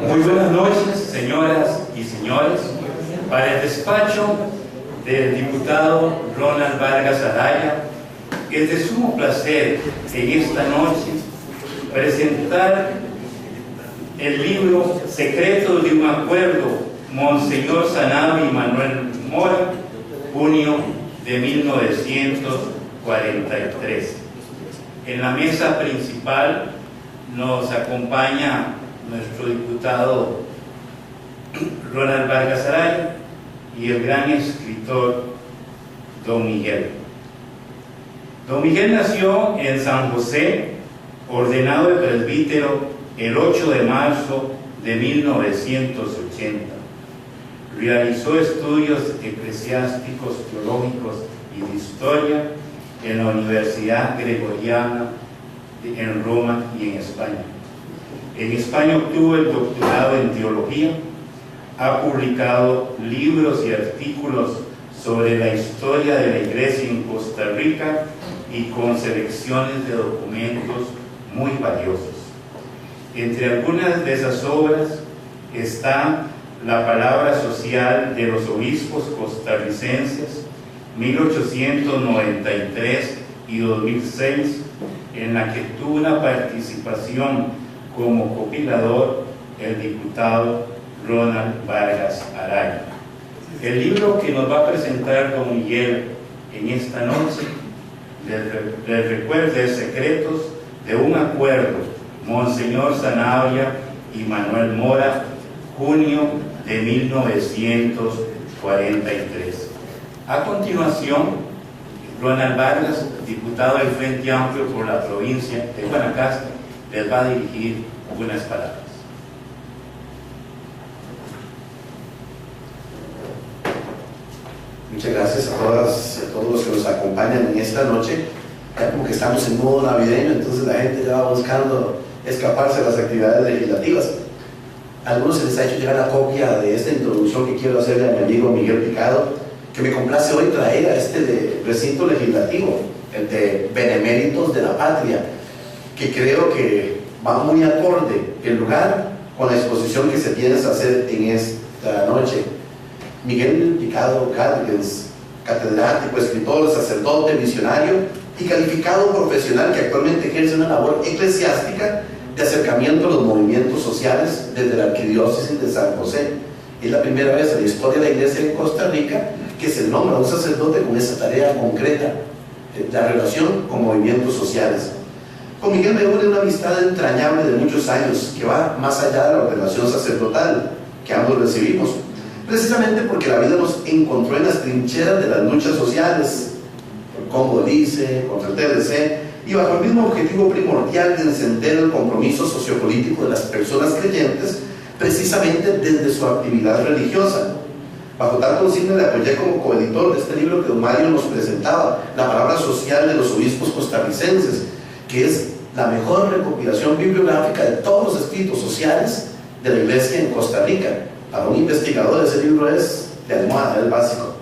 Muy buenas noches, señoras y señores. Para el despacho del diputado Ronald Vargas Araya, es de sumo placer en esta noche presentar el libro Secretos de un Acuerdo, Monseñor Sanabria y Manuel Mora, junio de 1943. En la mesa principal nos acompaña nuestro diputado Ronald Vargas Araya y el gran escritor Don Miguel. Don Miguel nació en San José, ordenado de presbítero el 8 de marzo de 1980. Realizó estudios eclesiásticos, teológicos y de historia en la Universidad Gregoriana en Roma y en España. En España obtuvo el doctorado en teología, ha publicado libros y artículos sobre la historia de la Iglesia en Costa Rica y con selecciones de documentos muy valiosos. Entre algunas de esas obras está La Palabra Social de los Obispos Costarricenses, 1893 y 2006, en la que tuvo una participación como compilador el diputado Ronald Vargas Araya. El libro que nos va a presentar don Miguel en esta noche les recuerda Secretos de un Acuerdo, Monseñor Sanabria y Manuel Mora, junio de 1943. A continuación, Ronald Vargas, diputado del Frente Amplio por la provincia de Guanacaste, les va a dirigir unas palabras. Muchas gracias a todas y a todos los que nos acompañan en esta noche. Ya como que estamos en modo navideño, entonces la gente ya va buscando escaparse de las actividades legislativas. A algunos se les ha hecho llegar la copia de esta introducción que quiero hacerle a mi amigo Miguel Picado, que me complace hoy traer a este recinto legislativo, el de Beneméritos de la Patria, que creo que va muy acorde el lugar con la exposición que se piensa hacer en esta noche. Miguel Picado Cárdenas, catedrático, escritor, sacerdote, misionario y calificado profesional que actualmente ejerce una labor eclesiástica de acercamiento a los movimientos sociales desde la Arquidiócesis de San José. Es la primera vez en la historia de la Iglesia en Costa Rica que se nombra a un sacerdote con esa tarea concreta, la relación con movimientos sociales. Con Miguel me une una amistad entrañable de muchos años que va más allá de la ordenación sacerdotal que ambos recibimos, precisamente porque la vida nos encontró en las trincheras de las luchas sociales, el Congo Dice, contra el TLC, y bajo el mismo objetivo primordial de encender el compromiso sociopolítico de las personas creyentes, precisamente desde su actividad religiosa. Bajo tal consigna le apoyé como coeditor de este libro que don Mario nos presentaba, La Palabra Social de los Obispos Costarricenses, que es la mejor recopilación bibliográfica de todos los escritos sociales de la Iglesia en Costa Rica. Para un investigador ese libro es de almohada, es básico.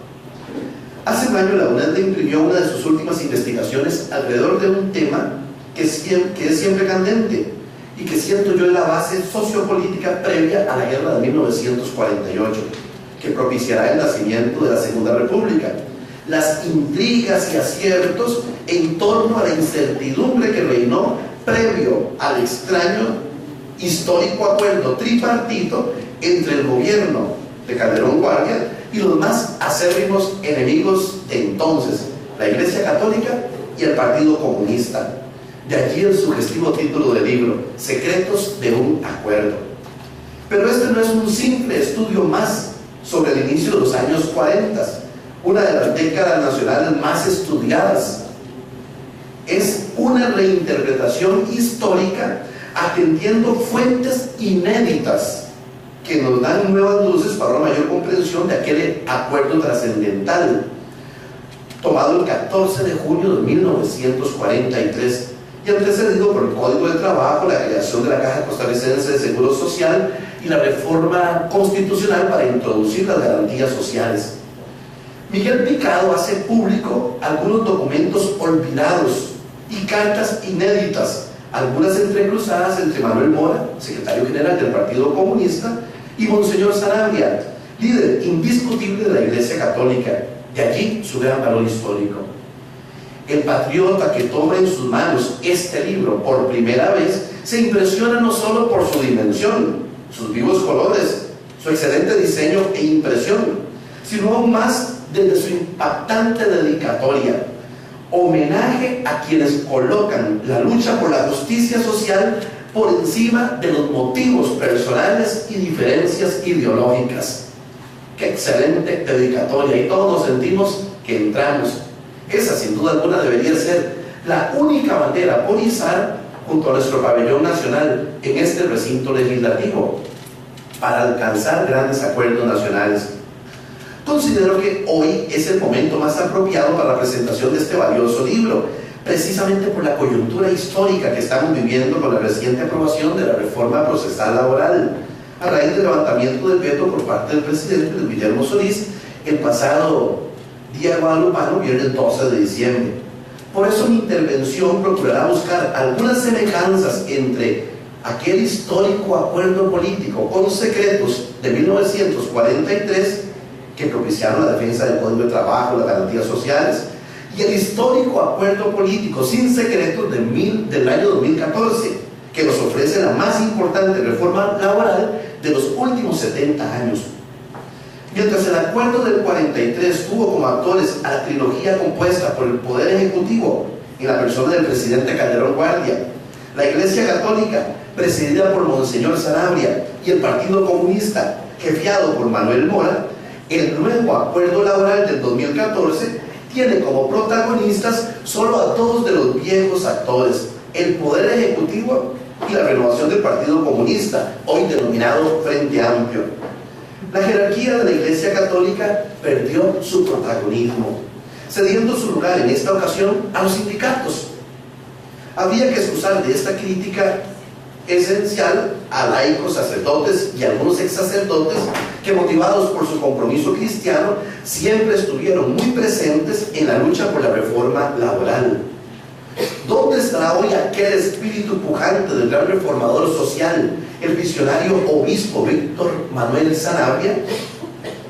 Hace un año la UNED imprimió una de sus últimas investigaciones alrededor de un tema que es siempre candente y que siento yo es la base sociopolítica previa a la guerra de 1948, que propiciará el nacimiento de la Segunda República. Las intrigas y aciertos en torno a la incertidumbre que reinó previo al extraño histórico acuerdo tripartito entre el gobierno de Calderón Guardia y los más acérrimos enemigos de entonces, la Iglesia Católica y el Partido Comunista. De allí el sugestivo título del libro, Secretos de un Acuerdo. Pero este no es un simple estudio más sobre el inicio de los años 40, una de las décadas nacionales más estudiadas. Es una reinterpretación histórica atendiendo fuentes inéditas que nos dan nuevas luces para una mayor comprensión de aquel acuerdo trascendental tomado el 14 de junio de 1943 y antecedido por el Código de Trabajo, la creación de la Caja Costarricense de Seguro Social y la reforma constitucional para introducir las garantías sociales. Miguel Picado hace público algunos documentos olvidados y cartas inéditas algunas entrecruzadas entre Manuel Mora, secretario general del Partido Comunista, y Monseñor Sanabria, líder indiscutible de la Iglesia Católica. De allí su gran valor histórico. El patriota que toma en sus manos este libro por primera vez se impresiona no solo por su dimensión, sus vivos colores, su excelente diseño e impresión, sino aún más desde su impactante dedicatoria, homenaje a quienes colocan la lucha por la justicia social por encima de los motivos personales y diferencias ideológicas. ¡Qué excelente dedicatoria! Y todos nos sentimos que entramos. Esa, sin duda alguna, debería ser la única bandera por izar junto a nuestro pabellón nacional en este recinto legislativo para alcanzar grandes acuerdos nacionales. Considero que hoy es el momento más apropiado para la presentación de este valioso libro, precisamente por la coyuntura histórica que estamos viviendo con la reciente aprobación de la reforma procesal laboral, a raíz del levantamiento del veto por parte del presidente Luis Guillermo Solís el pasado día guadalupano, viernes 12 de diciembre. Por eso mi intervención procurará buscar algunas semejanzas entre aquel histórico acuerdo político con secretos de 1943 que propiciaron la defensa del Código de Trabajo, las garantías sociales, y el histórico acuerdo político sin secretos del año 2014, que nos ofrece la más importante reforma laboral de los últimos 70 años. Mientras el acuerdo del 43 tuvo como actores a la trilogía compuesta por el Poder Ejecutivo, en la persona del presidente Calderón Guardia, la Iglesia Católica, presidida por Monseñor Sanabria, y el Partido Comunista, jefiado por Manuel Mora, el nuevo acuerdo laboral del 2014 tiene como protagonistas solo a dos de los viejos actores, el Poder Ejecutivo y la renovación del Partido Comunista, hoy denominado Frente Amplio. La jerarquía de la Iglesia Católica perdió su protagonismo, cediendo su lugar en esta ocasión a los sindicatos. Habría que excusar de esta crítica esencial a laicos, sacerdotes y algunos ex sacerdotes que, motivados por su compromiso cristiano, siempre estuvieron muy presentes en la lucha por la reforma laboral. ¿Dónde estará hoy aquel espíritu pujante del gran reformador social, el visionario obispo Víctor Manuel Sanabria?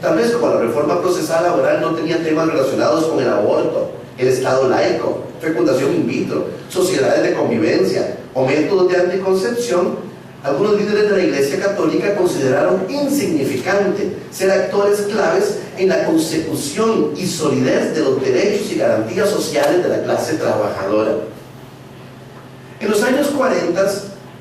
Tal vez como la reforma procesal laboral no tenía temas relacionados con el aborto, el estado laico, fecundación in vitro, sociedades de convivencia o métodos de anticoncepción, algunos líderes de la Iglesia Católica consideraron insignificante ser actores claves en la consecución y solidez de los derechos y garantías sociales de la clase trabajadora. En los años 40,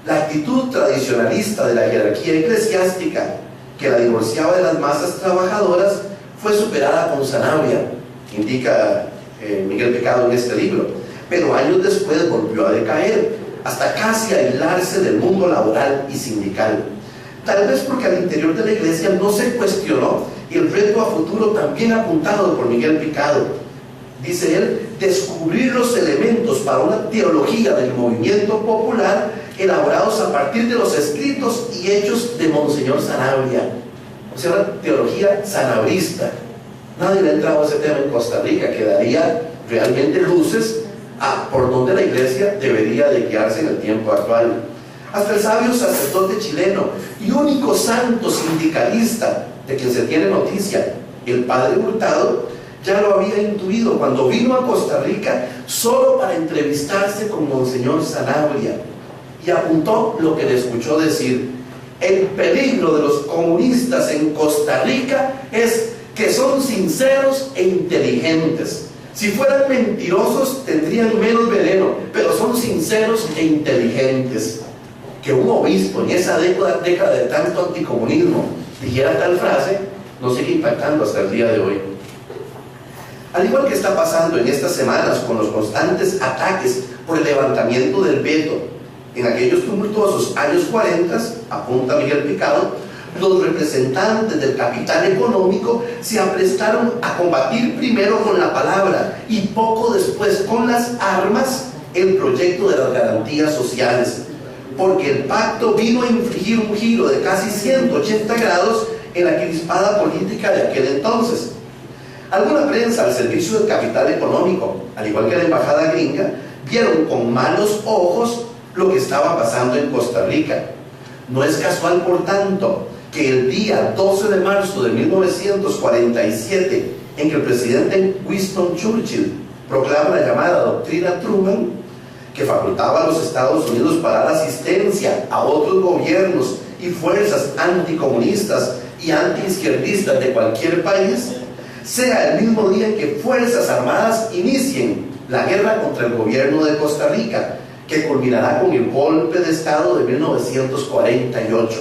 la actitud tradicionalista de la jerarquía eclesiástica, que la divorciaba de las masas trabajadoras, fue superada con Sanabria, indica Miguel Picado en este libro, pero años después volvió a decaer, hasta casi aislarse del mundo laboral y sindical. Tal vez porque al interior de la Iglesia no se cuestionó el reto a futuro también apuntado por Miguel Picado. Dice él, descubrir los elementos para una teología del movimiento popular elaborados a partir de los escritos y hechos de Monseñor Sanabria. O sea, una teología sanabrista. Nadie le ha entrado a ese tema en Costa Rica, que daría realmente luces por donde la Iglesia debería de guiarse en el tiempo actual. Hasta el sabio sacerdote chileno y único santo sindicalista de quien se tiene noticia, el padre Hurtado, ya lo había intuido cuando vino a Costa Rica solo para entrevistarse con Monseñor Sanabria, y apuntó lo que le escuchó decir: el peligro de los comunistas en Costa Rica es que son sinceros e inteligentes. Si fueran mentirosos tendrían menos veneno, pero son sinceros e inteligentes. Que un obispo en esa década de tanto anticomunismo dijera tal frase nos sigue impactando hasta el día de hoy. Al igual que está pasando en estas semanas con los constantes ataques por el levantamiento del veto en aquellos tumultuosos años 40, apunta Miguel Picado, los representantes del capital económico se aprestaron a combatir primero con la palabra y poco después con las armas el proyecto de las garantías sociales, porque el pacto vino a infligir un giro de casi 180 grados en la crispada política de aquel entonces. Alguna prensa al servicio del capital económico, al igual que la embajada gringa, vieron con malos ojos lo que estaba pasando en Costa Rica. No es casual, por tanto, que el día 12 de marzo de 1947, en que el presidente Winston Churchill proclama la llamada doctrina Truman, que facultaba a los Estados Unidos para dar asistencia a otros gobiernos y fuerzas anticomunistas y antiizquierdistas de cualquier país, sea el mismo día en que Fuerzas Armadas inicien la guerra contra el gobierno de Costa Rica, que culminará con el golpe de Estado de 1948.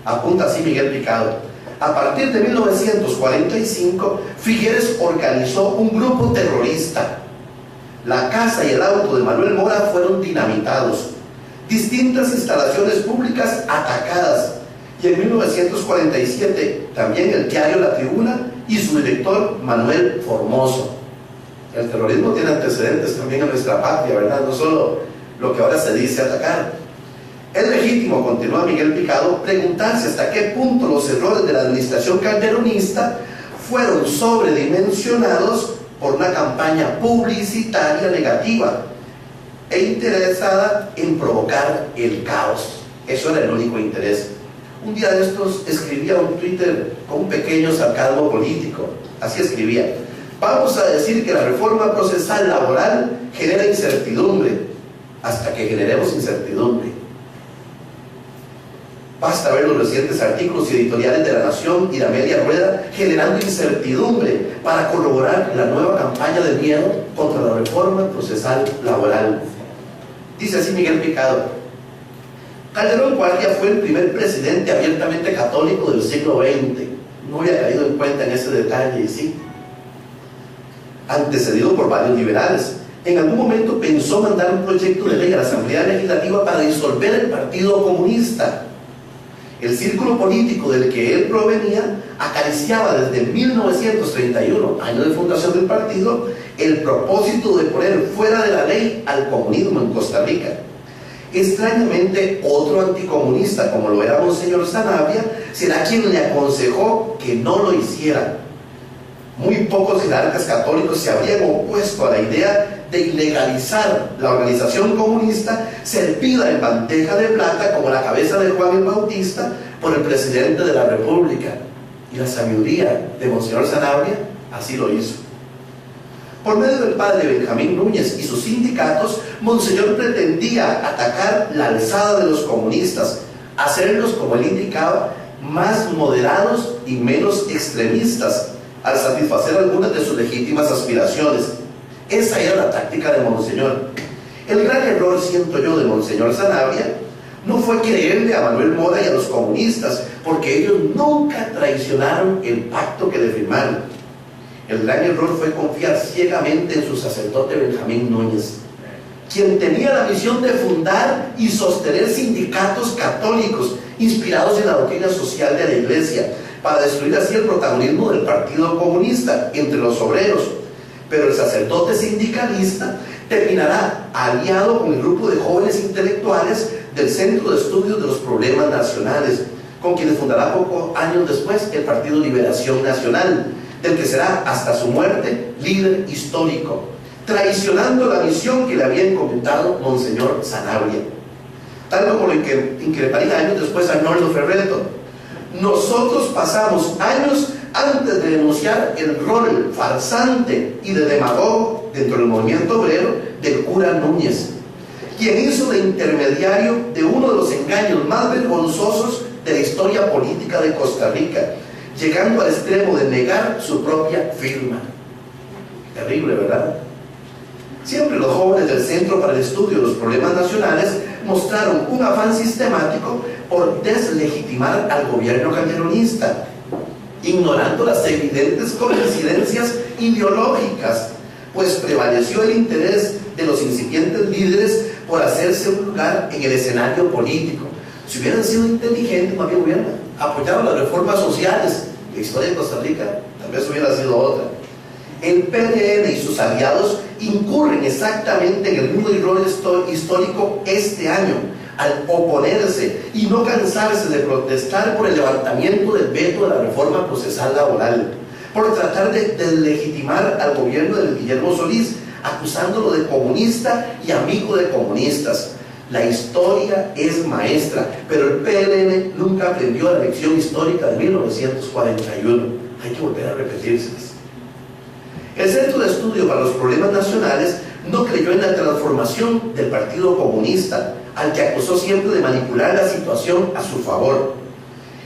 Apunta así Miguel Picado: a partir de 1945, Figueres organizó un grupo terrorista. La casa y el auto de Manuel Mora fueron dinamitados, distintas instalaciones públicas atacadas, y en 1947 también el diario La Tribuna y su director Manuel Formoso. El terrorismo tiene antecedentes también en nuestra patria, ¿verdad? No solo lo que ahora se dice atacar. Es legítimo, continúa Miguel Picado, preguntarse hasta qué punto los errores de la administración calderonista fueron sobredimensionados por una campaña publicitaria negativa e interesada en provocar el caos. Eso era el único interés. Un día de estos escribía un Twitter con un pequeño sarcasmo político. Así escribía: vamos a decir que la reforma procesal laboral genera incertidumbre hasta que generemos incertidumbre. Basta ver los recientes artículos editoriales de La Nación y de Amelia Rueda generando incertidumbre para corroborar la nueva campaña de miedo contra la reforma procesal laboral. Dice así Miguel Picado: Calderón Guardia fue el primer presidente abiertamente católico del siglo XX. No había caído en cuenta en ese detalle, y sí. Antecedido por varios liberales. En algún momento pensó mandar un proyecto de ley a la Asamblea Legislativa para disolver el Partido Comunista. El círculo político del que él provenía acariciaba desde 1931, año de fundación del partido, el propósito de poner fuera de la ley al comunismo en Costa Rica. Extrañamente, otro anticomunista, como lo era Monseñor Sanabria, será quien le aconsejó que no lo hiciera. Muy pocos jerarcas católicos se habrían opuesto a la idea de ilegalizar la organización comunista servida en bandeja de plata como la cabeza de Juan el Bautista por el presidente de la República. Y la sabiduría de Monseñor Sanabria así lo hizo. Por medio del padre Benjamín Núñez y sus sindicatos, Monseñor pretendía atacar la alzada de los comunistas, hacerlos, como él indicaba, más moderados y menos extremistas, al satisfacer algunas de sus legítimas aspiraciones. Esa era la táctica de Monseñor. El gran error, siento yo, de Monseñor Sanabria no fue creerle a Manuel Mora y a los comunistas, porque ellos nunca traicionaron el pacto que le firmaron. El gran error fue confiar ciegamente en su sacerdote Benjamín Núñez, quien tenía la misión de fundar y sostener sindicatos católicos inspirados en la doctrina social de la Iglesia, para destruir así el protagonismo del Partido Comunista entre los obreros. Pero el sacerdote sindicalista terminará aliado con el grupo de jóvenes intelectuales del Centro de Estudios de los Problemas Nacionales, con quienes fundará pocos años después el Partido Liberación Nacional, del que será hasta su muerte líder histórico, traicionando la misión que le había encomendado Monseñor Sanabria, tal como lo increparía años después a Arnoldo Ferretto. Nosotros pasamos años antes de denunciar el rol farsante y de demagogo dentro del movimiento obrero del cura Núñez, quien hizo de intermediario de uno de los engaños más vergonzosos de la historia política de Costa Rica, llegando al extremo de negar su propia firma. Terrible, ¿verdad? Siempre los jóvenes del Centro para el Estudio de los Problemas Nacionales mostraron un afán sistemático por deslegitimar al gobierno calderonista, ignorando las evidentes coincidencias ideológicas, pues prevaleció el interés de los incipientes líderes por hacerse un lugar en el escenario político. Si hubieran sido inteligentes, más bien hubieran apoyado las reformas sociales. La historia de Costa Rica tal vez hubiera sido otra. El PLN y sus aliados incurren exactamente en el mismo error histórico este año, al oponerse y no cansarse de protestar por el levantamiento del veto de la reforma procesal laboral, por tratar de deslegitimar al gobierno de Guillermo Solís, acusándolo de comunista y amigo de comunistas. La historia es maestra, pero el PLN nunca aprendió la lección histórica de 1941. Hay que volver a repetírselas. El Centro de Estudio para los Problemas Nacionales no creyó en la transformación del Partido Comunista, al que acusó siempre de manipular la situación a su favor.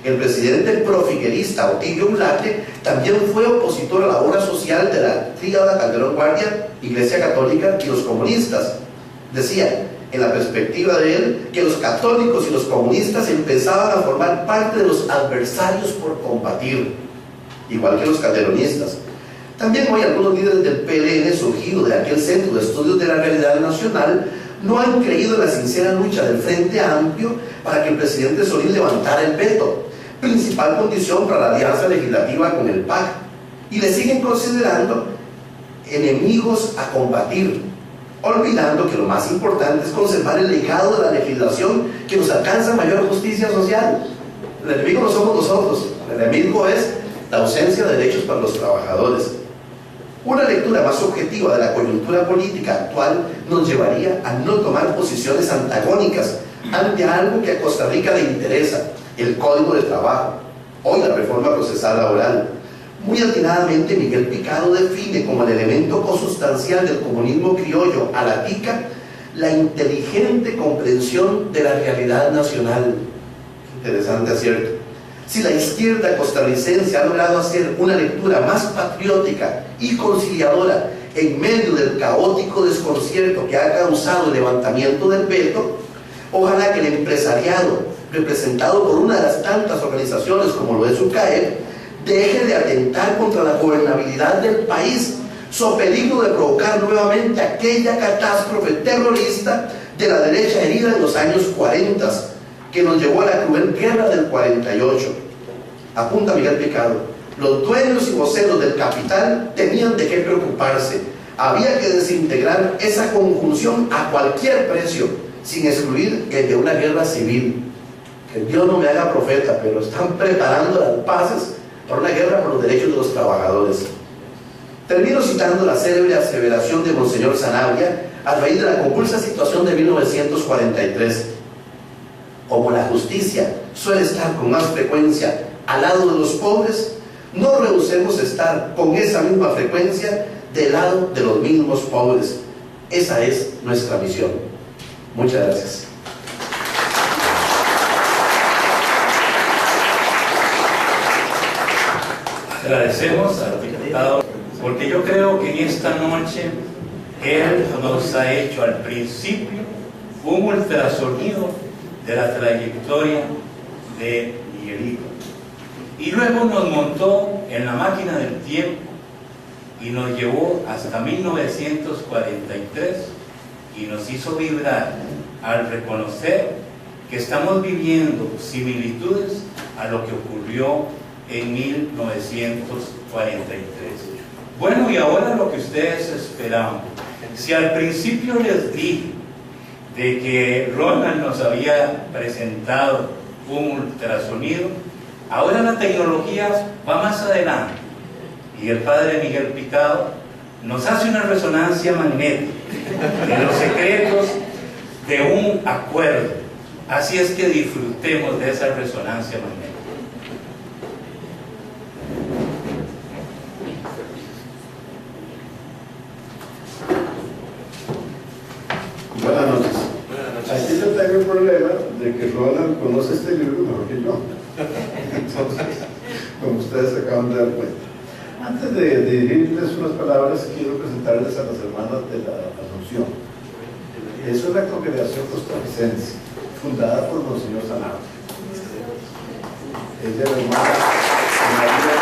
El presidente profiguerista Otilio Ulate también fue opositor a la obra social de la tríada Calderón Guardia, Iglesia Católica y los comunistas. Decía, en la perspectiva de él, que los católicos y los comunistas empezaban a formar parte de los adversarios por combatir, igual que los calderonistas. También hoy algunos líderes del PLN surgido de aquel Centro de Estudios de la Realidad Nacional no han creído en la sincera lucha del Frente Amplio para que el presidente Solís levantara el veto, principal condición para la alianza legislativa con el PAC, y le siguen considerando enemigos a combatir, olvidando que lo más importante es conservar el legado de la legislación que nos alcanza mayor justicia social. El enemigo no somos nosotros, el enemigo es la ausencia de derechos para los trabajadores. Una lectura más objetiva de la coyuntura política actual nos llevaría a no tomar posiciones antagónicas ante algo que a Costa Rica le interesa, el Código de Trabajo, hoy la reforma procesal laboral. Muy atinadamente Miguel Picado define como el elemento consustancial del comunismo criollo a la tica la inteligente comprensión de la realidad nacional. Interesante acierto. Si la izquierda costarricense ha logrado hacer una lectura más patriótica y conciliadora en medio del caótico desconcierto que ha causado el levantamiento del veto, ojalá que el empresariado, representado por una de las tantas organizaciones como lo es UCAEP, deje de atentar contra la gobernabilidad del país, so peligro de provocar nuevamente aquella catástrofe terrorista de la derecha herida en los años 40, que nos llevó a la cruel guerra del 48. Apunta Miguel Picado, los dueños y voceros del capital tenían de qué preocuparse. Había que desintegrar esa conjunción a cualquier precio, sin excluir el de una guerra civil. Que Dios no me haga profeta, pero están preparando las bases para una guerra por los derechos de los trabajadores. Termino citando la célebre aseveración de Monseñor Sanabria a raíz de la convulsa situación de 1943. Como la justicia suele estar con más frecuencia al lado de los pobres, no rehusemos estar con esa misma frecuencia del lado de los mismos pobres. Esa es nuestra misión. Muchas gracias. Agradecemos al diputado, porque yo creo que en esta noche él nos ha hecho al principio un ultrasonido de la trayectoria de Miguelito, y luego nos montó en la máquina del tiempo y nos llevó hasta 1943 y nos hizo vibrar al reconocer que estamos viviendo similitudes a lo que ocurrió en 1943. Bueno, y ahora lo que ustedes esperaban. Si al principio les dije de que Ronald nos había presentado un ultrasonido, ahora la tecnología va más adelante y el padre Miguel Picado nos hace una resonancia magnética en los secretos de un acuerdo. Así es que disfrutemos de esa resonancia magnética. Buenas noches. Aquí yo tengo el problema de que Ronald conoce este libro mejor que yo. Entonces, como ustedes se acaban de dar cuenta. Antes de dirigirles unas palabras, quiero presentarles a las hermanas de la Asunción. Es una congregación costarricense, fundada por Monseñor Sanabria. Es de la hermana María,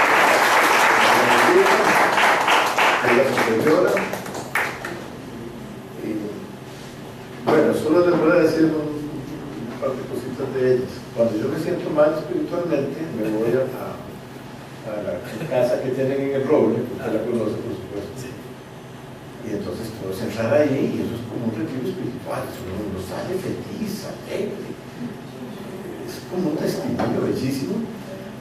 ella es superiora. Bueno, solo les voy a decir un par de cositas de ellas. Cuando yo me siento mal espiritualmente, me voy a la casa que tienen en el Roble, usted la conoce por supuesto. Y entonces puedo entrar ahí y eso es como un retiro espiritual, eso uno sale feliz, alegre. Es como un testimonio bellísimo,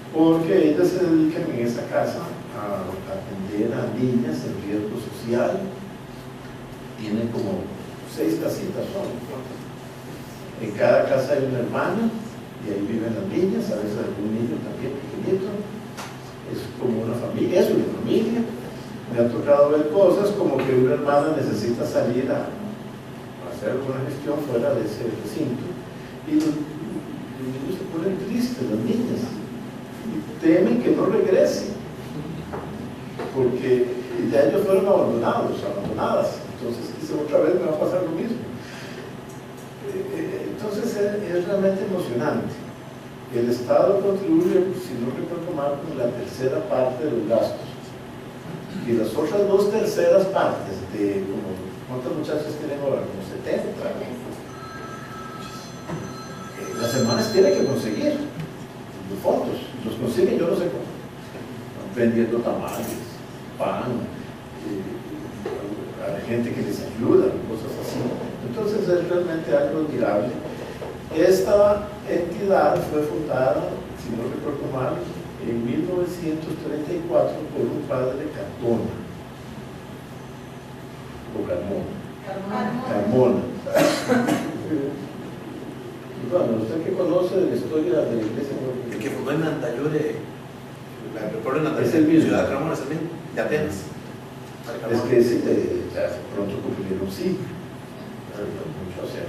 porque ellas se dedican en esa casa a atender a niñas en riesgo social. Tienen como 6 casitas son. En cada casa hay una hermana y ahí viven las niñas, a veces algún niño también pequeñito. Es como una familia, es una familia. Me ha tocado ver cosas como que una hermana necesita salir a hacer alguna gestión fuera de ese recinto y los niños se ponen tristes, las niñas, y temen que no regrese, porque ya ellos fueron abandonadas. Entonces dicen, otra vez me va a pasar lo mismo. Entonces es realmente emocionante. El Estado contribuye, si no recuerdo mal, con la tercera parte de los gastos. Y las otras 2/3 partes de, ¿cuántos muchachos tienen ahora? Como 70. Las hermanas tienen que conseguir los fondos. Los consiguen, yo no sé cómo. Vendiendo tamales, pan, a gente que les ayuda, cosas así. Entonces es realmente algo admirable. Esta entidad fue fundada, si no recuerdo mal, en 1934 por un padre Carmona. Bueno, usted que conoce de la historia de la iglesia, el que fundó en Antayure, el pueblo de Antayure, es el mismo. Ciudad de Carmona, es el mismo, de Atenas. Es que pronto cumplieron sí, mucho hacer.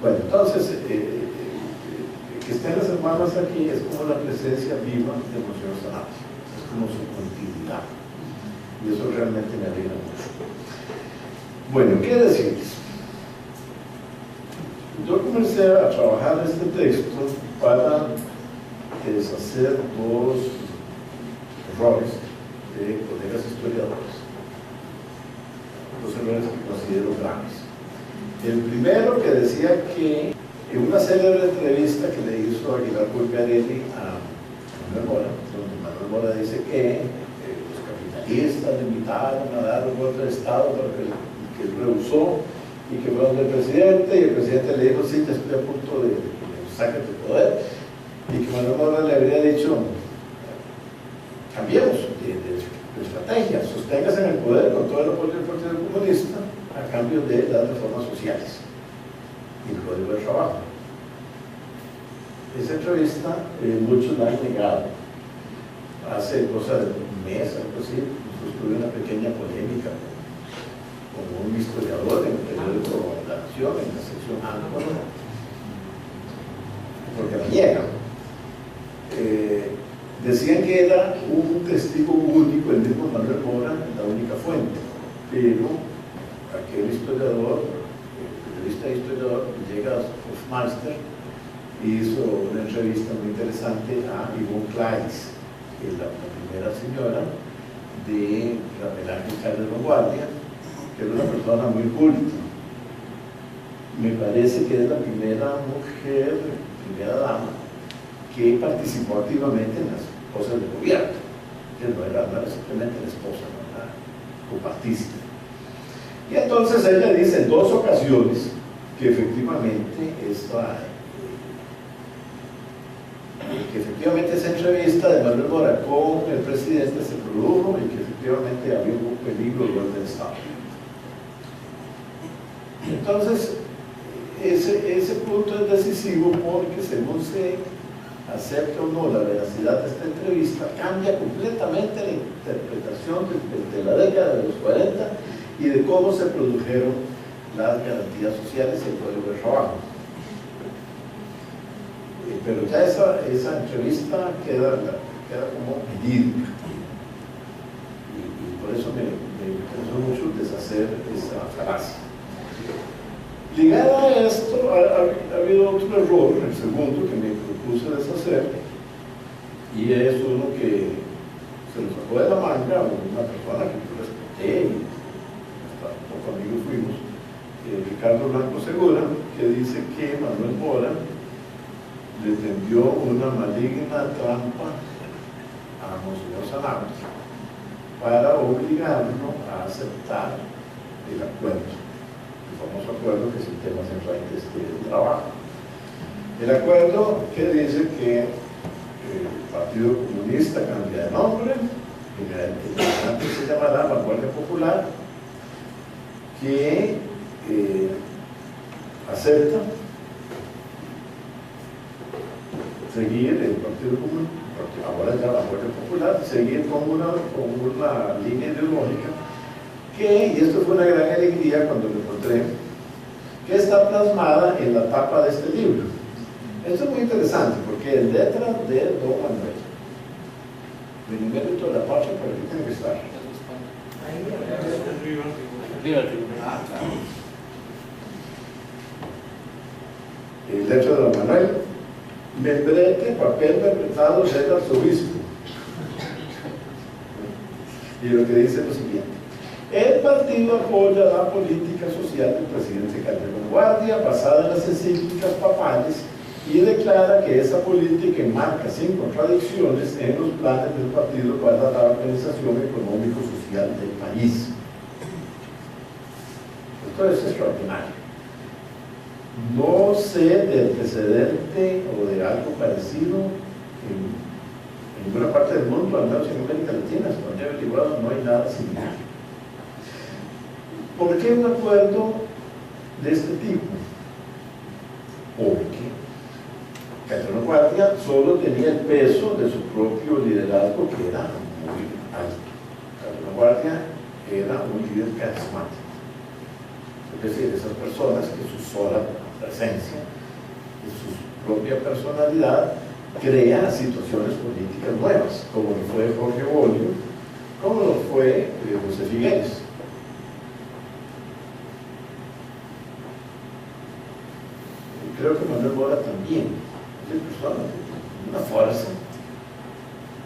Bueno, entonces, que estén las hermanas aquí es como la presencia viva de Monseñor Sanabria, es como su continuidad, y eso realmente me alegra mucho. Bueno, ¿qué decirles? Yo comencé a trabajar este texto para deshacer 2 errores de colegas historiadores, 2 errores que considero graves. El primero, que decía que en una célebre entrevista que le hizo Aguilar Pulgarelli a Manuel Mora, donde Manuel Mora dice que los capitalistas le invitaron a dar un golpe de Estado, pero que él rehusó, y que fue donde el presidente, y el presidente le dijo, sí, te estoy a punto de que me saques del poder, y que Manuel Mora le habría dicho, cambiemos de estrategia, sosténgase en el poder con todo el apoyo del Partido Comunista a cambio de las reformas sociales y el Código de Trabajo. Esa entrevista muchos la han negado. Hace cosa de un mes, algo así, incluso tuve una pequeña polémica con un historiador en el periódico La Nación, en la sección Áncora, porque la niegan. Decían que era un testigo único, el mismo Manuel Mora, la única fuente, pero aquel historiador, periodista e historiador, llega a Hofmeister y hizo una entrevista muy interesante a Yvonne Claes, que es la primera señora de la Pelágica de Vanguardia, que era una persona muy culta. Me parece que es la primera mujer, primera dama, que participó activamente en las cosas del gobierno, que no era simplemente la esposa, no era copartícipe. Y entonces ella dice en 2 ocasiones que efectivamente esa entrevista de Manuel Mora con el presidente se produjo y que efectivamente había un peligro de golpe de Estado. Entonces, ese punto es decisivo porque según se acepta o no la veracidad de esta entrevista, cambia completamente la interpretación de la década de los 40 y de cómo se produjeron las garantías sociales y el Código de Trabajo. Pero ya esa entrevista queda como verídica. Y por eso me interesó mucho deshacer esa falacia. Ligada a esto, ha habido otro error, el segundo, que me propuse deshacer, y es uno que se lo sacó de la manga a una persona que yo respeté y hasta un poco amigos fuimos, Ricardo Blanco Segura, que dice que Manuel Mora le tendió una maligna trampa a Monseñor Sanabria para obligarlo a aceptar el acuerdo. Famoso acuerdo que es el tema central de este trabajo. El acuerdo que dice que el Partido Comunista cambia de nombre, que antes se llamará Vanguardia Popular, que acepta seguir el Partido Comunista, ahora ya la Fuerza Popular, seguir con una línea ideológica que, y esto fue una gran alegría cuando lo encontré, que está plasmada en la tapa de este libro. Esto es muy interesante porque es letra de Don Manuel. El mérito de la patria, por aquí tiene que estar. Letra de Don Manuel. Membrete, papel membretado del arzobispo. Y lo que dice es lo siguiente: el partido apoya la política social del presidente Calderón Guardia basada en las encíclicas papales y declara que esa política enmarca sin contradicciones en los planes del partido para la organización económico-social del país. Esto es extraordinario. No sé de antecedente o de algo parecido en ninguna parte del mundo, al menos en América Latina, hasta donde he averiguado, no hay nada similar. ¿Por qué un acuerdo de este tipo? Porque Calderón Guardia solo tenía el peso de su propio liderazgo, que era muy alto. Calderón Guardia era un líder carismático. Es decir, esas personas que su sola presencia y su propia personalidad crea situaciones políticas nuevas, como lo fue Jorge Bolio, como lo fue José Figueres. Y creo que Manuel Mora también es una persona de una fuerza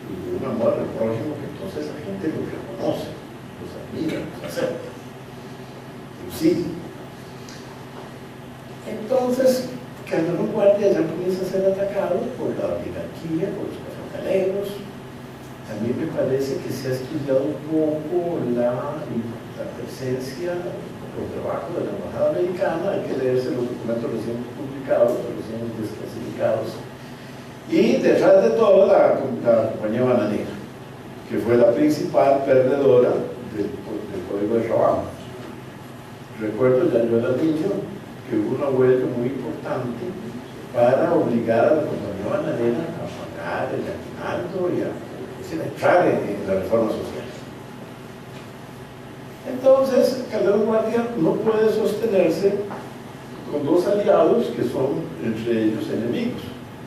y de un amor al prójimo que entonces la gente lo reconoce, los admira, los acepta, los sigue. Entonces, Calderón Guardia ya comienza a ser atacado por la oligarquía, por los cafetaleros. A mí me parece que se ha estudiado un poco la presencia por debajo de la embajada americana. Hay que leerse los documentos recién publicados, recién desclasificados. Y detrás de todo la compañía bananera, que fue la principal perdedora del Código de Trabajo. Recuerdo, ya yo era niño, que hubo una huelga muy importante para obligar a la compañía bananera a pagar el aguinaldo y a entrar en la reforma social. Entonces, Calderón Guardia no puede sostenerse con dos aliados que son entre ellos enemigos.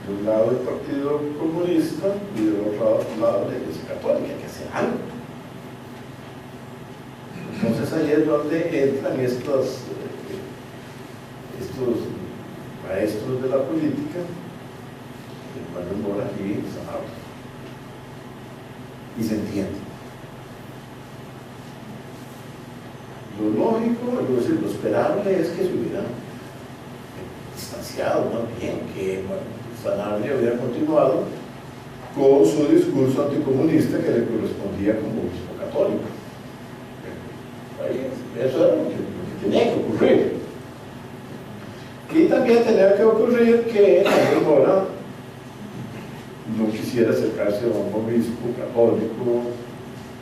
De un lado el Partido Comunista y del otro lado la Iglesia Católica, que hace algo. Entonces ahí es donde entran estos maestros de la política, Manuel Mora y Sanabria, y se entiende. Lo lógico, es decir, lo esperable es que se hubieran distanciado más bien, que Sanabria hubiera continuado con su discurso anticomunista que le correspondía como obispo católico. Eso era lo que tenía que ocurrir. Y también tenía que ocurrir que Manuel Mora no quisiera acercarse a un obispo católico,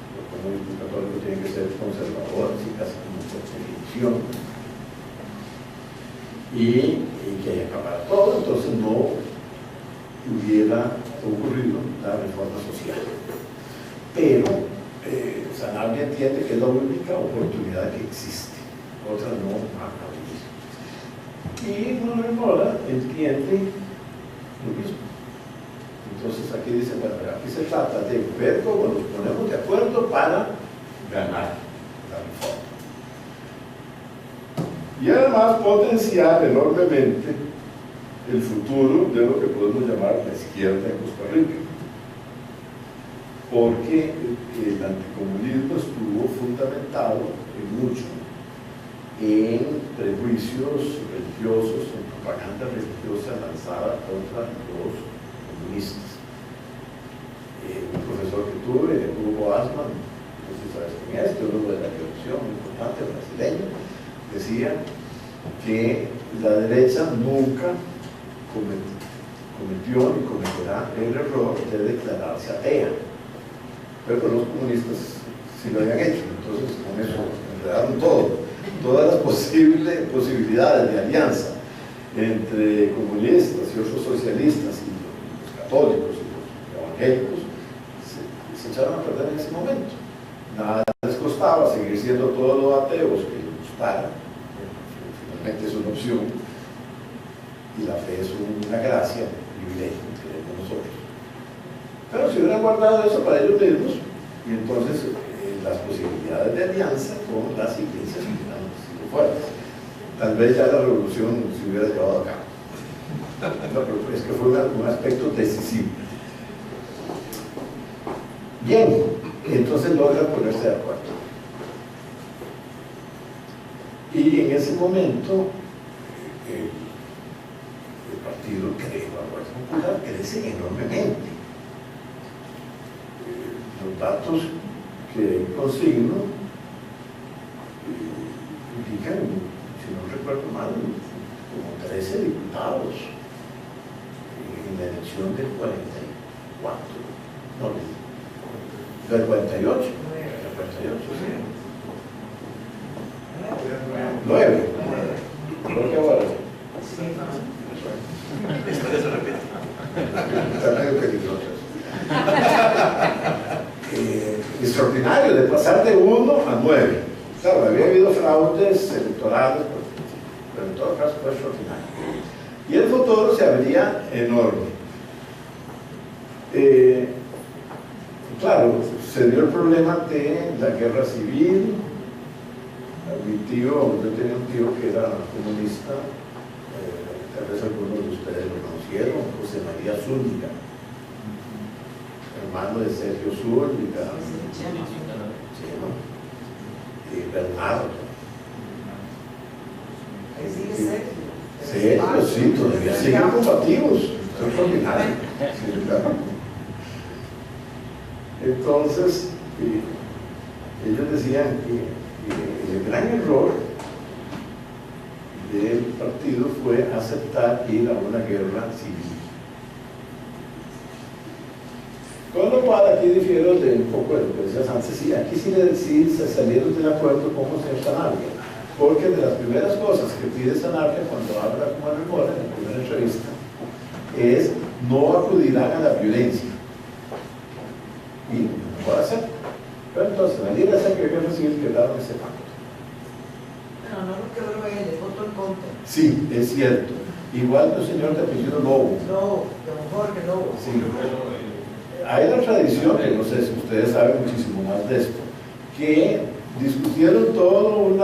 porque un obispo católico tiene que ser conservador, así casi como por definición, y que haya acabado todo, entonces no hubiera ocurrido la reforma social. Pero Sanabria entiende que es la única oportunidad que existe, otra no va a haber. Y Manuel Mora entiende lo mismo. Entonces aquí dice, bueno, aquí se trata de ver cómo nos ponemos de acuerdo para ganar la reforma. Y además potenciar enormemente el futuro de lo que podemos llamar la izquierda en Costa Rica. Porque el anticomunismo estuvo fundamentado en mucho en prejuicios religiosos, en propaganda religiosa lanzada contra los comunistas. Un profesor que tuve, Hugo Asman, no sé si sabes quién es, teólogo de la revolución, muy importante, brasileño, decía que la derecha nunca cometió ni cometerá el error de declararse atea, pero los comunistas sí lo habían hecho. Entonces con eso enredaron todas las posibilidades de alianza entre comunistas y otros socialistas y los católicos y los evangélicos se echaron a perder en ese momento. Nada les costaba seguir siendo todos los ateos que les gustara. Finalmente es una opción y la fe es una gracia, un privilegio que tenemos nosotros. Pero si hubieran guardado eso para ellos mismos, y entonces las posibilidades de alianza con las iglesias hubieran sido fuertes. Tal vez ya la revolución se hubiera llevado a cabo. No, pero es que fue un aspecto decisivo. Bien, entonces logran ponerse de acuerdo. Y en ese momento el partido la Fuerza Popular crece enormemente. Los datos que consigno indican, si no recuerdo mal, como 13 diputados en la elección del 44, no, del 48, sí. 9, creo que ahora. Esto se repite. Está medio peligroso. Extraordinario, de pasar de 1 a 9. Claro, había habido fraudes electorales, pero en todo caso fue extraordinario. Y el futuro se abría enorme. Claro, se dio el problema de la guerra civil. Mi tío, yo tenía un tío que era comunista, tal vez algunos de ustedes lo conocieron, José María Zúñiga, hermano de Sergio Zúñiga, Bernardo. Sergio, sí, todavía siguen combativos, son extraordinarios. Sí, claro. Entonces, ellos decían que el gran error del partido fue aceptar ir a una guerra civil. Con lo cual aquí difiero de un poco de lo que decías antes. Sí, aquí sí se salieron del acuerdo con José Sanabria, porque de las primeras cosas que pide Sanabria cuando habla con Manuel Mora en la primera entrevista es no acudirán a la violencia. Y no puede hacer. Pero entonces, la línea esa que guerra civil quedaron ese pacto. Pero no lo quebró él, es votó en contra. Sí, es cierto. Igual que el señor de apellido Lobo. No, don Jorge Lobo. Sí. Hay la tradición, que no sé si ustedes saben muchísimo más de esto, que discutieron todo un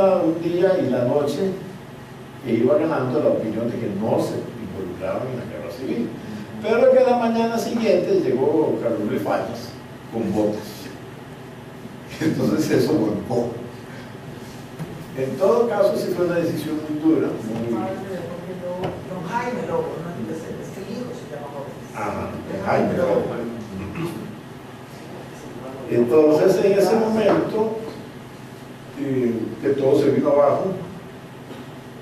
día y la noche que iba ganando la opinión de que no se involucraron en la guerra civil. Pero que la mañana siguiente llegó Carlos Luis Fallas con botes. Entonces eso volcó. En todo caso, sí fue una decisión muy dura. Don Jaime Lobo, ¿no? Es que el hijo se llama Jorge. Ajá, Jaime Lobo. Entonces, en ese momento, que todo se vino abajo,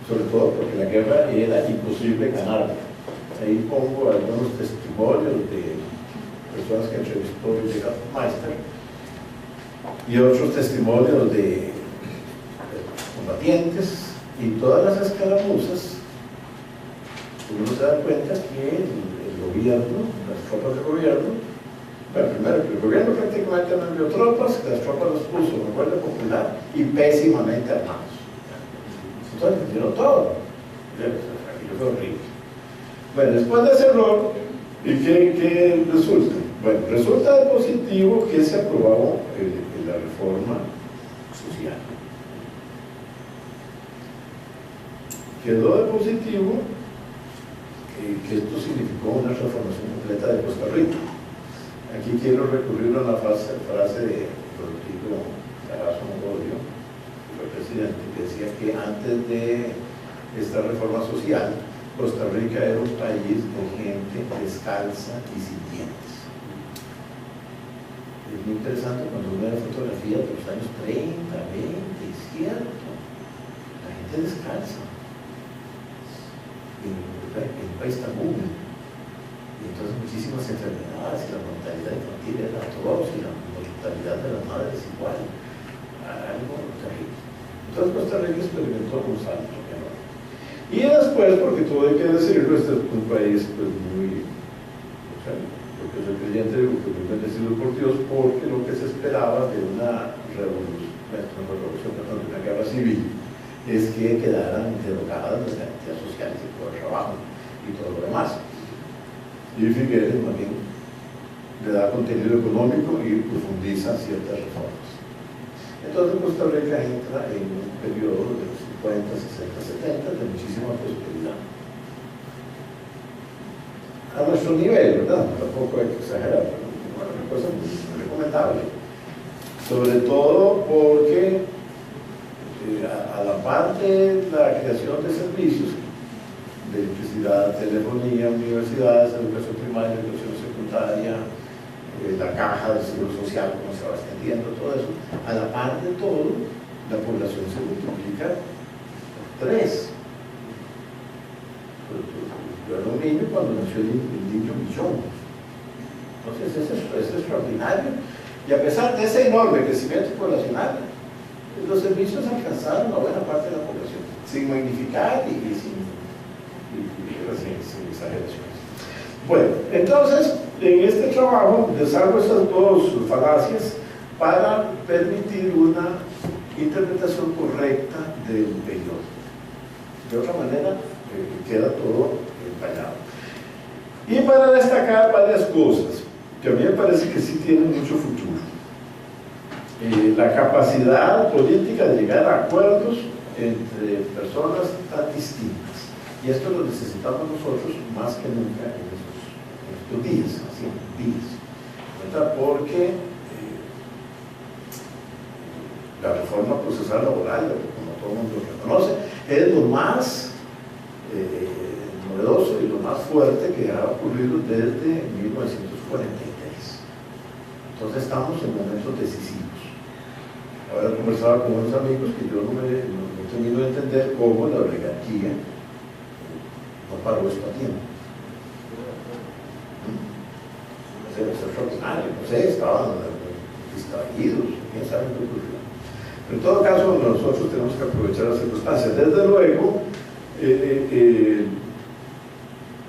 sobre todo porque la guerra era imposible ganarla. Ahí pongo algunos testimonios de personas que entrevistó Villegas Meister y otros testimonios de combatientes, y todas las escaramuzas, uno se da cuenta que el gobierno, las tropas del gobierno, bueno, primero, el gobierno prácticamente no envió tropas, las tropas los puso en Guardia Popular y pésimamente armados. Entonces metieron todo. Aquello fue horrible. Bueno, después de ese error, ¿y qué resulta? Bueno, resulta de positivo que se aprobó la reforma social. Quedó de positivo que esto significó una transformación completa de Costa Rica. Aquí quiero recurrir a la frase de Rodrigo Carazo Mongolia, que fue presidente, que decía que antes de esta reforma social, Costa Rica era un país de gente descalza y sin dientes. Es muy interesante cuando uno ve fotografías de los años 30, 20, es cierto, la gente descalza. En un país tan húmedo. Y entonces muchísimas enfermedades, y la mortalidad infantil era atroz, y la mortalidad de las madres igual. Algo terrible. Entonces Costa Rica experimentó un salto enorme. Y después, porque todo hay que decirlo, este es un país pues, muy Porque soy creyente, digo que muy bendecido por Dios, porque lo que se esperaba de una revolución, de una guerra civil, es que quedaran derogadas las garantías sociales y todo el trabajo y todo lo demás. Y Figueres más bien le da contenido económico y profundiza ciertas reformas. Entonces Costa Rica entra en un periodo de los 50, 60, 70 de muchísima prosperidad. A nuestro nivel, ¿verdad? Tampoco hay que exagerar, pero bueno, una cosa muy recomendable. Sobre todo porque a la par de la creación de servicios de electricidad, telefonía, universidades, educación primaria, educación secundaria, la caja del seguro social, como se va extendiendo, todo eso, a la par de todo, la población se multiplica por 3. Yo era un niño cuando nació el niño millón. Entonces, es extraordinario. Y a pesar de ese enorme crecimiento poblacional, los servicios alcanzaron a buena parte de la población, sin magnificar y sin exageraciones. Bueno, entonces, en este trabajo desarrollo estas dos falacias para permitir una interpretación correcta del periodo. De otra manera, queda todo empañado. Y para destacar varias cosas, que a mí me parece que sí tienen mucho futuro. La capacidad política de llegar a acuerdos entre personas tan distintas. Y esto lo necesitamos nosotros más que nunca en estos días, así, días. Porque la reforma procesal laboral, como todo el mundo reconoce, es lo más novedoso y lo más fuerte que ha ocurrido desde 1943. Entonces estamos en momentos decisivos. Ahora conversaba con unos amigos que yo no termino de entender cómo la oligarquía no paró esto a tiempo. Es extraordinario, no sé, estaban distraídos, quién sabe qué ocurrió. Pero en todo caso, nosotros tenemos que aprovechar las circunstancias. Desde luego,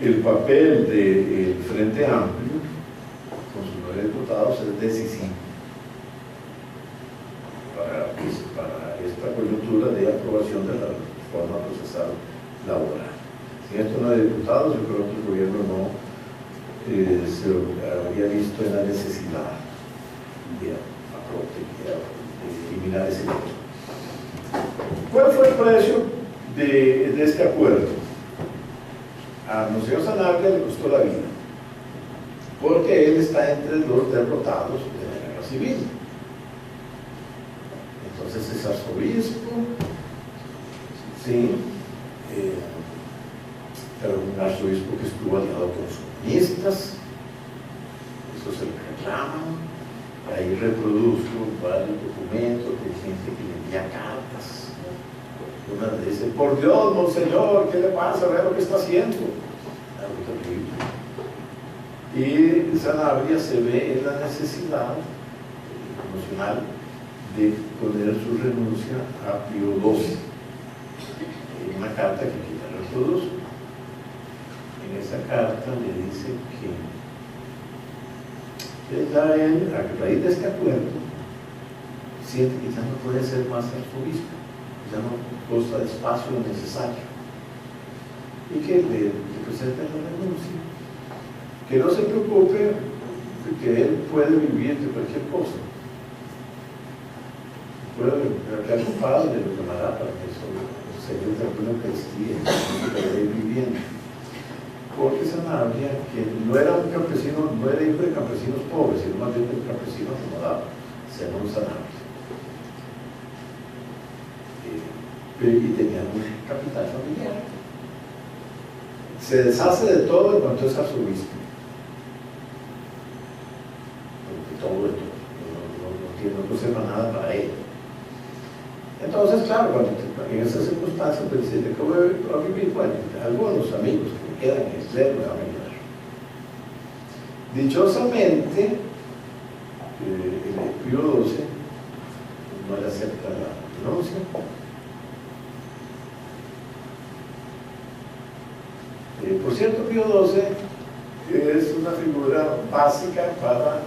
el papel del Frente Amplio con sus 9 diputados es decisivo para esta coyuntura de aprobación de la reforma procesal laboral. Sin estos 9 diputados, yo creo que el gobierno no se habría visto en la necesidad de eliminar ese costo. ¿Cuál fue el precio de este acuerdo? A Monseñor Sanabria le costó la vida, porque él está entre los derrotados de la guerra civil. Entonces es arzobispo, sí, pero un arzobispo que estuvo aliado con los comunistas, eso se le reclaman. Ahí reproduzco varios documentos de gente que le envía cartas. Una le dice: por Dios, monseñor, ¿qué le pasa? Vea lo que está haciendo. Algo terrible. Y Sanabria se ve en la necesidad emocional de poner su renuncia a Pío XII. Hay una carta que aquí la reproduzco. En esa carta le dice que él, a raíz de este acuerdo, siente que ya no puede ser más arzobispo, ya no consta de espacio necesario, y que le presenta la renuncia, que no se preocupe, que él puede vivir de cualquier cosa, puede crear su padre, lo llamará para que eso se vea de alguna Eucaristía, que ir viviendo. Porque Sanabria, que no era un campesino, no era hijo de campesinos pobres, sino más bien de un campesino acomodado, se llamó Sanabria. Y tenía un capital familiar. Se deshace de todo en cuanto es arzobispo. De todo, no conserva nada para él. Entonces, claro, cuando en esas circunstancias, pues dice: ¿de qué voy a vivir? Bueno, algunos amigos que me quedan en extremo me van a ayudar. Dichosamente, el Pío XII no le acepta la renuncia. Por cierto, Pío XII que es una figura básica para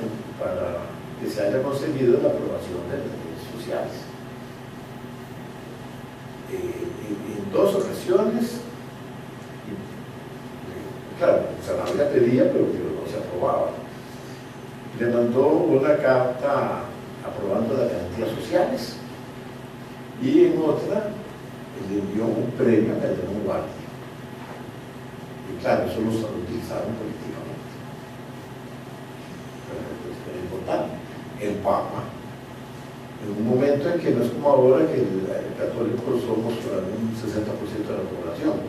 que se haya conseguido la aprobación de las leyes sociales. En dos ocasiones, claro, Sanabria pedía, pero que no se aprobaba. Le mandó una carta aprobando las garantías sociales y en otra le envió un premio a Calderón Guardia. Y claro, eso lo utilizaron políticamente. Pero es importante. El Papa, en un momento en que no es como ahora que católicos somos un 60% de la población.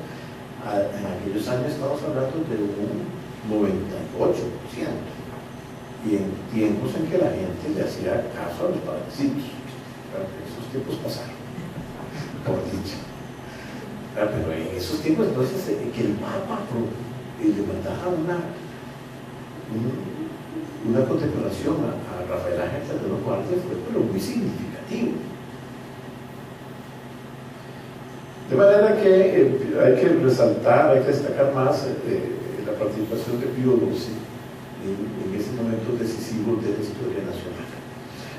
En aquellos años estamos hablando de un 98%. Y en tiempos en que la gente le hacía caso a los padrecitos. Claro, esos tiempos pasaron, por dicha. Claro, pero en esos tiempos entonces que el Papa le mandara una condecoración a Rafael Ángel Calderón Guardia fue pero muy significativo. De manera que hay que resaltar, hay que destacar más la participación de Pío XII en ese momento decisivo de la historia nacional.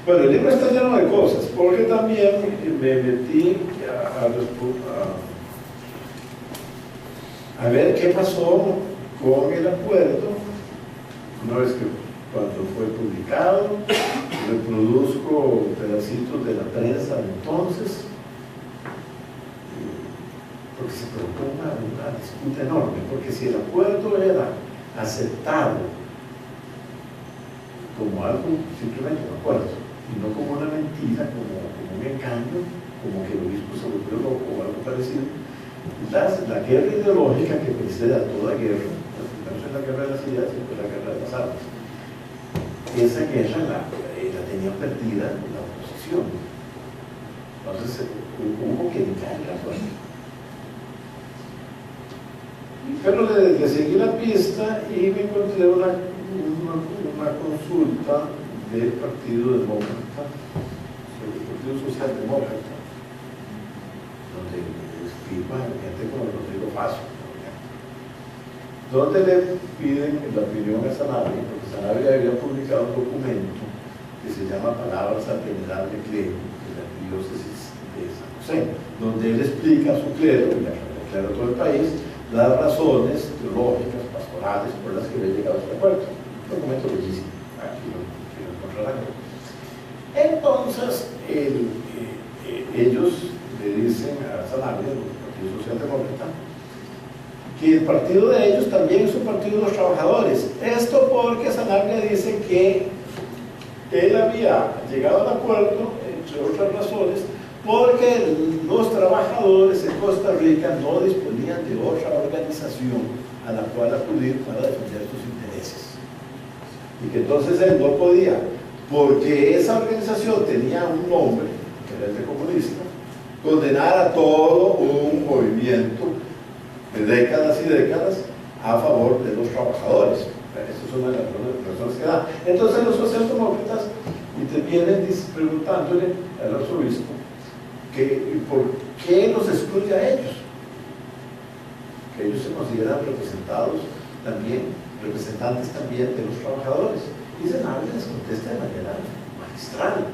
Bueno, el libro está lleno de cosas, porque también me metí a ver qué pasó con el acuerdo, una vez que cuando fue publicado, reproduzco pedacitos de la prensa de entonces, porque se provocó una disputa enorme, porque si el acuerdo era aceptado como algo, simplemente un acuerdo, y no como una mentira, como un engaño, como que el obispo se volvió loco o algo parecido. La guerra ideológica que precede a toda guerra, no es la guerra de las ideas, sino la guerra de las armas. Esa guerra la tenía perdida la oposición. Entonces hubo que entrar en la fuerza. Pero le seguí la pista y me encontré una consulta del Partido Demócrata, del Partido Socialdemócrata, donde firma gente como Rodrigo Facio, donde le piden la opinión a Sanabria, porque Sanabria había publicado un documento que se llama Palabras al Venerable Clero de la Diócesis de San José, donde él explica a su clero, y al clero de todo el país, las razones teológicas, pastorales, por las que había llegado a este acuerdo. Un documento bellísimo, aquí lo encontrarán. Entonces, ellos le dicen a Sanabria, el Partido Socialdemócrata, que el partido de ellos también es un partido de los trabajadores. Esto porque Sanabria dice que él había llegado al acuerdo, entre otras razones, porque los trabajadores en Costa Rica no disponían de otra organización a la cual acudir para defender sus intereses. Y que entonces él no podía, porque esa organización tenía un nombre, que era el de comunista, condenar a todo un movimiento de décadas y décadas a favor de los trabajadores. Esa es una de las razones que da. Entonces los socialdemócratas intervienen preguntándole al arzobispo por qué los excluye a ellos, que ellos se consideran representados también, representantes también de los trabajadores. Y Sanabria les contesta de manera magistral.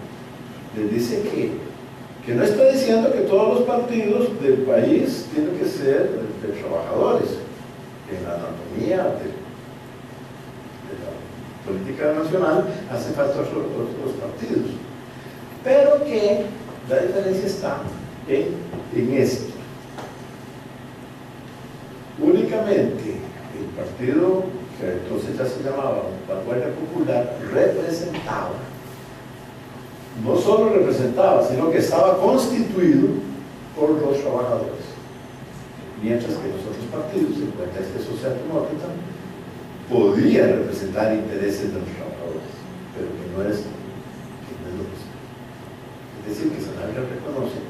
Les dice que no está diciendo que todos los partidos del país tienen que ser de trabajadores, que en la anatomía de la política nacional hace falta otros partidos, pero que la diferencia está en esto. Únicamente el partido, que entonces ya se llamaba Vanguardia Popular, representaba, no solo representaba, sino que estaba constituido por los trabajadores, mientras que los otros partidos, en cuenta este socialdemócrata, podían representar intereses de los trabajadores, pero que no es lo mismo. Es decir, que Sanabria reconoce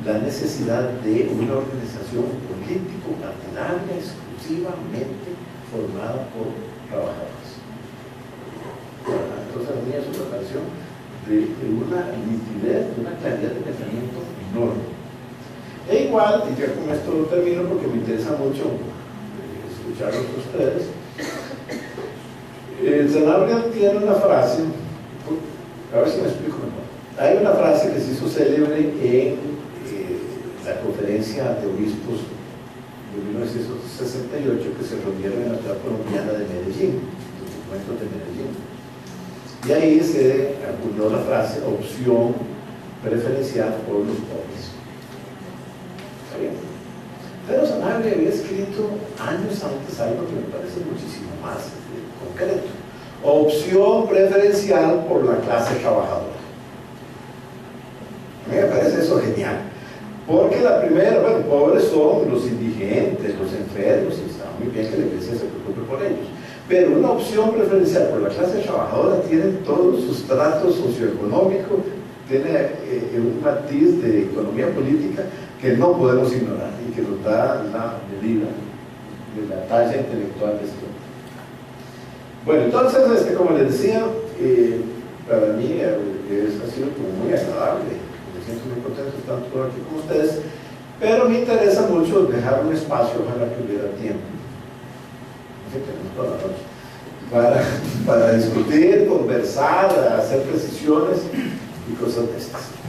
la necesidad de una organización político-partidaria exclusivamente formada por trabajadores. Entonces, a mí es una canción de una nitidez, de una claridad de pensamiento enorme. E igual, y ya con esto lo termino porque me interesa mucho escucharlos a ustedes, El Sanabria tiene una frase, a ver si me explico mejor. Hay una frase que se hizo célebre en la conferencia de obispos de 1968 que se reunieron en la ciudad colombiana de Medellín, los documentos de Medellín. Y ahí se acuñó la frase opción preferencial por los pobres. ¿Está bien? Pero Sanabria había escrito años antes algo que me parece muchísimo más concreto. Opción preferencial por la clase trabajadora. A mí me parece eso genial. Porque la primera, bueno, pobres son los indigentes, los enfermos, y está muy bien que la iglesia se preocupe por ellos. Pero una opción preferencial por la clase trabajadora tiene todo su sustrato socioeconómico, tiene un matiz de economía política que no podemos ignorar y que nos da la medida de la talla intelectual de esto. Bueno, entonces, como les decía, para mí ha sido como muy agradable. Me siento muy contento de estar por aquí con ustedes, pero me interesa mucho dejar un espacio, ojalá que hubiera tiempo, no sé, tenemos toda la noche, para discutir, conversar, hacer precisiones y cosas de estas.